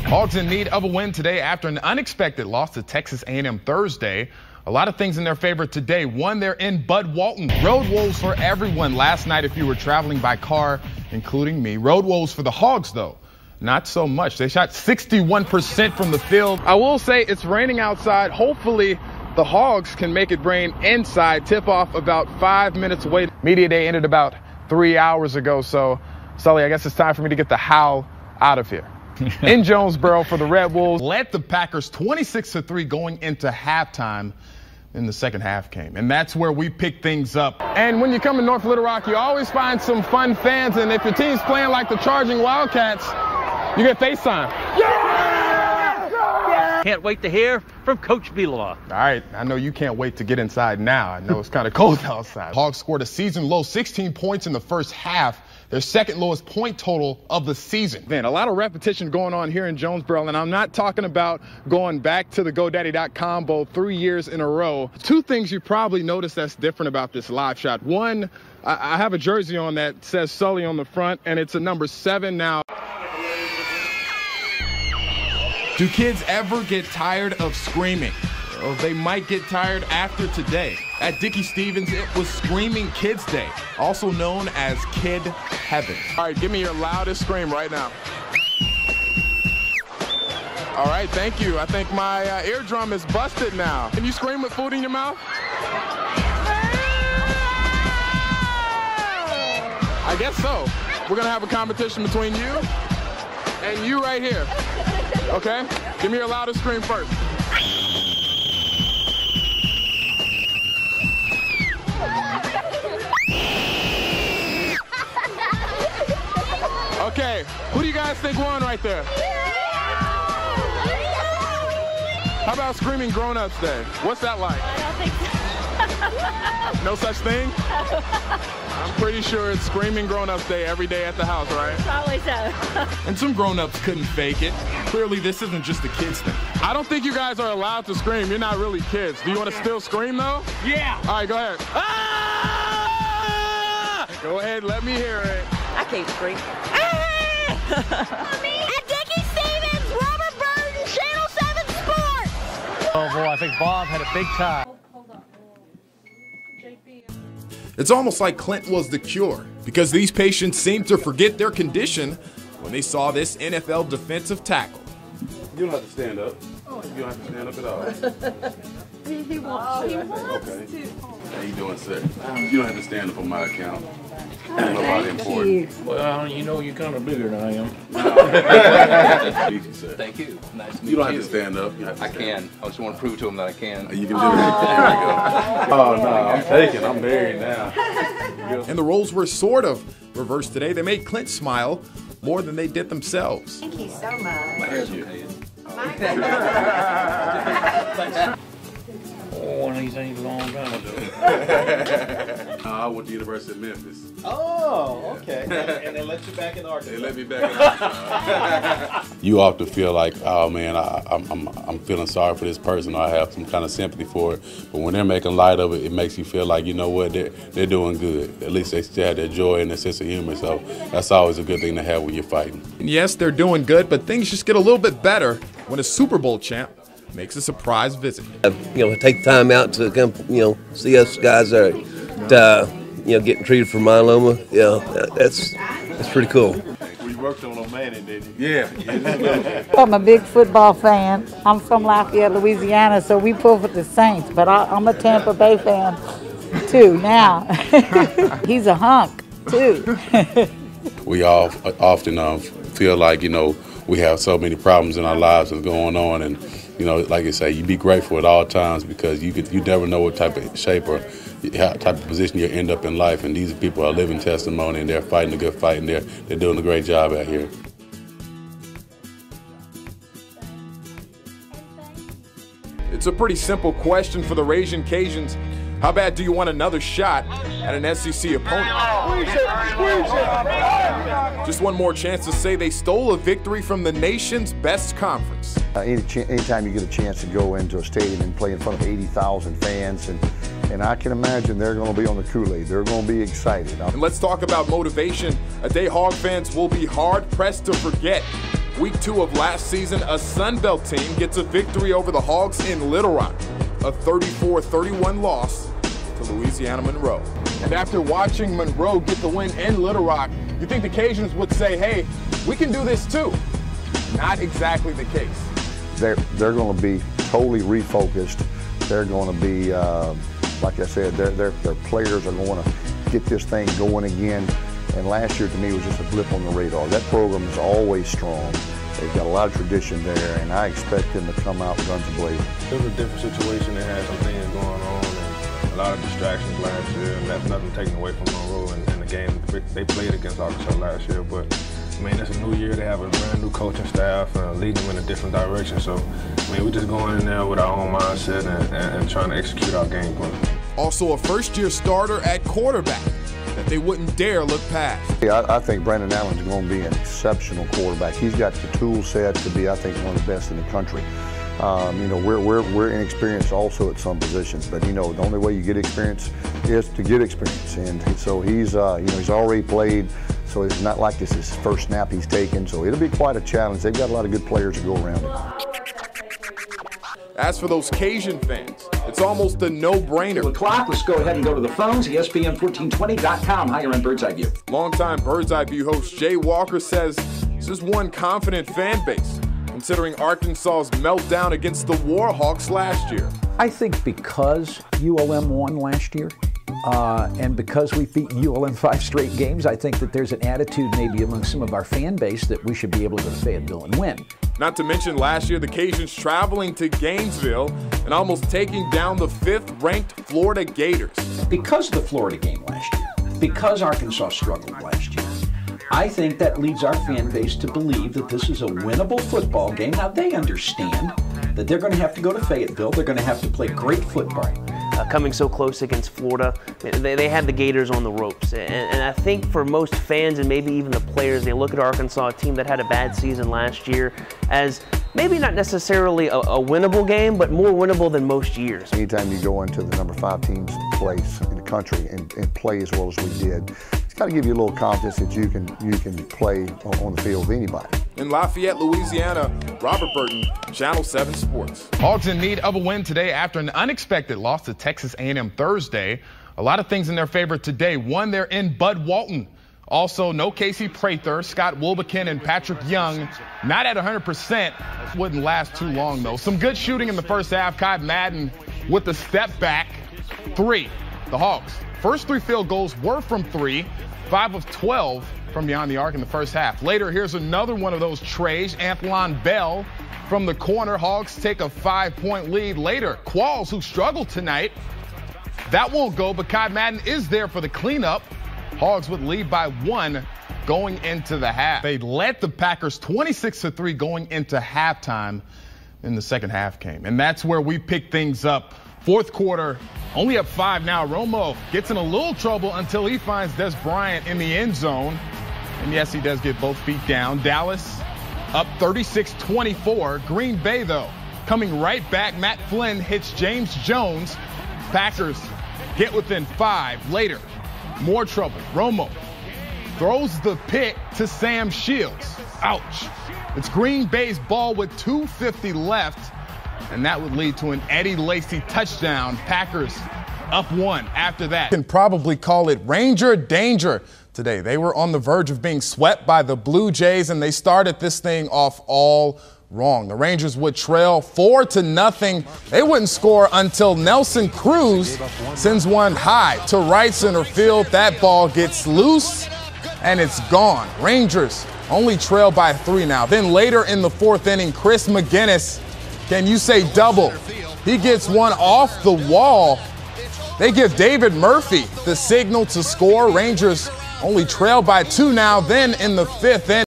Hogs in need of a win today after an unexpected loss to Texas A&M Thursday. A lot of things in their favor today. One, they're in Bud Walton. Road woes for everyone last night if you were traveling by car, including me. Road woes for the Hogs, though. Not so much. They shot 61% from the field. I will say it's raining outside. Hopefully the Hogs can make it rain inside. Tip-off about 5 minutes away. Media day ended about 3 hours ago. So, Sully, I guess it's time for me to get the howl out of here. In Jonesboro for the Red Wolves, led the Packers 26-3 going into halftime. In the second half came, and that's where we pick things up. And when you come to North Little Rock, you always find some fun fans, and if your team's playing like the Charging Wildcats, you get FaceTime. Yeah! Can't wait to hear from Coach Bilois. All right, I know you can't wait to get inside now. I know it's kind of cold outside. Hogs scored a season-low 16 points in the first half. Their second lowest point total of the season. Man, a lot of repetition going on here in Jonesboro, and I'm not talking about going back to the GoDaddy.com Bowl 3 years in a row. Two things you probably noticed that's different about this live shot. One, I have a jersey on that says Sully on the front, and it's a number 7 now. Do kids ever get tired of screaming? Well, they might get tired after today. At Dickey Stevens, it was Screaming Kids Day, also known as Kid Heaven. All right, give me your loudest scream right now. All right, thank you. I think my eardrum is busted now. Can you scream with food in your mouth? I guess so. We're gonna have a competition between you and you right here. Okay? Give me your loudest scream first. Okay, who do you guys think won right there? How about Screaming Grown-Ups Day? What's that like? I don't think so. No such thing? I'm pretty sure it's Screaming Grown-Ups Day every day at the house, right? Probably so. And some grown-ups couldn't fake it. Clearly, this isn't just a kids thing. I don't think you guys are allowed to scream. You're not really kids. Do you want to still scream, though? Yeah. All right, go ahead. Ah! Go ahead, let me hear it. I can't scream. At Dickey Stevens, Robert Burton, Channel 7 Sports. Oh boy, I think Bob had a big time. It's almost like Clint was the cure, because these patients seemed to forget their condition when they saw this NFL defensive tackle. You don't have to stand up. You don't have to stand up at all. He wants to. Okay. How you doing, sir? You don't have to stand up on my account. Nobody important. Well, you know, you're kind of bigger than I am. Nice to meet you, sir. Thank you. Nice to meet you. You don't have to stand up. You have to I stand can. I just want to prove to him that I can. You can do it. There we go. Oh, no, I'm taking. I'm married now. And the roles were sort of reversed today. They made Clint smile more than they did themselves. Thank you so much. Thank you. Oh, one of these ain't a long time ago. I went to the University of Memphis. Oh, okay. And they let you back in Arkansas. They let me back in Arkansas. You often feel like, oh man, I'm feeling sorry for this person, or I have some kind of sympathy for it. But when they're making light of it, it makes you feel like, you know what, they're doing good. At least they still have their joy and their sense of humor. So that's always a good thing to have when you're fighting. And yes, they're doing good, but things just get a little bit better when a Super Bowl champ makes a surprise visit. Take the time out to come, see us guys that are, getting treated for myeloma. That's pretty cool. We worked on O'Malley, didn't you? Yeah. I'm a big football fan. I'm from Lafayette, Louisiana, so we pull for the Saints, but I'm a Tampa Bay fan too now. He's a hunk too. We all often feel like, we have so many problems in our lives that's going on, and like I say, you be grateful at all times, because you never know what type of shape or type of position you end up in life, and these people are living testimony, and they're fighting a good fight, and they're doing a great job out here. It's a pretty simple question for the Ragin' Cajuns. How bad do you want another shot at an SEC opponent? Just one more chance to say they stole a victory from the nation's best conference. Anytime you get a chance to go into a stadium and play in front of 80,000 fans, and I can imagine they're going to be on the Kool-Aid. They're going to be excited. And let's talk about motivation. A day Hog fans will be hard-pressed to forget Week 2 of last season, a Sun Belt team gets a victory over the Hogs in Little Rock, a 34-31 loss to Louisiana Monroe. And after watching Monroe get the win in Little Rock, you think the Cajuns would say, hey, we can do this too. Not exactly the case. They're going to be totally refocused. They're going to be, like I said, their players are going to get this thing going again. And last year, to me, was just a blip on the radar. That program is always strong. They've got a lot of tradition there, and I expect them to come out guns blazing. It was a different situation. They had some things going on and a lot of distractions last year, and that's nothing taken away from Monroe and the game they played against Arkansas last year. But, I mean, it's a new year. They have a brand new coaching staff leading them in a different direction. So, I mean, we're just going in there with our own mindset and trying to execute our game plan. Also a first-year starter at quarterback that they wouldn't dare look past. Yeah, I think Brandon Allen's going to be an exceptional quarterback. He's got the tool set to be, I think, one of the best in the country. You know, we're inexperienced also at some positions, but you know, the only way you get experience is to get experience. And so he's, you know, he's already played, so it's not like this is his first snap he's taken. So it'll be quite a challenge. They've got a lot of good players to go around it. As for those Cajun fans, it's almost a no-brainer. 2 o'clock, let's go ahead and go to the phones, ESPN1420.com. Hi, you're on Bird's Eye View. Longtime Bird's Eye View host Jay Walker says this is one confident fan base, considering Arkansas's meltdown against the Warhawks last year. I think because ULM won last year, and because we beat ULM 5 straight games, I think that there's an attitude maybe among some of our fan base that we should be able to go to Fayetteville and win. Not to mention last year, the Cajuns traveling to Gainesville and almost taking down the 5th-ranked Florida Gators. Because of the Florida game last year, because Arkansas struggled last year, I think that leads our fan base to believe that this is a winnable football game. Now, they understand that they're going to have to go to Fayetteville. They're going to have to play great football. Coming so close against Florida, they had the Gators on the ropes. And I think for most fans and maybe even the players, they look at Arkansas, a team that had a bad season last year, as maybe not necessarily a winnable game, but more winnable than most years. Anytime you go into the number 5 team's place in the country and play as well as we did, it's got to give you a little confidence that you can play on the field with anybody. In Lafayette, Louisiana, Robert Burton, Channel 7 Sports. Hogs in need of a win today after an unexpected loss to Texas A&M Thursday. A lot of things in their favor today. One, they're in Bud Walton. Also, no Casey Prather, Scott Wilbekin, and Patrick Young. Not at 100%. Wouldn't last too long, though. Some good shooting in the first half. Kai Madden with the step back. 3, the Hogs. First 3 field goals were from 3, 5 of 12 from beyond the arc in the first half. Later, here's another one of those trays. Anthlon Bell from the corner. Hogs take a 5-point lead. Later, Qualls, who struggled tonight, that won't go, but Kai Madden is there for the cleanup. Hogs would lead by 1 going into the half. They led the Packers 26-3 going into halftime. In the second half came, and that's where we pick things up. Fourth quarter, only up 5 now. Romo gets in a little trouble until he finds Des Bryant in the end zone. And yes, he does get both feet down. Dallas up 36-24. Green Bay, though, coming right back. Matt Flynn hits James Jones. Packers get within 5. Later, more trouble. Romo throws the pick to Sam Shields. Ouch. It's Green Bay's ball with 2:50 left, and that would lead to an Eddie Lacy touchdown. Packers up 1 after that. You can probably call it Ranger danger today. They were on the verge of being swept by the Blue Jays, and they started this thing off all wrong. The Rangers would trail 4-0. They wouldn't score until Nelson Cruz sends one high to right center field. That ball gets loose, and it's gone. Rangers only trail by 3 now. Then later in the 4th inning, Chris McGinnis, can you say double? He gets one off the wall. They give David Murphy the signal to score. Rangers only trail by 2 now. Then in the 5th inning,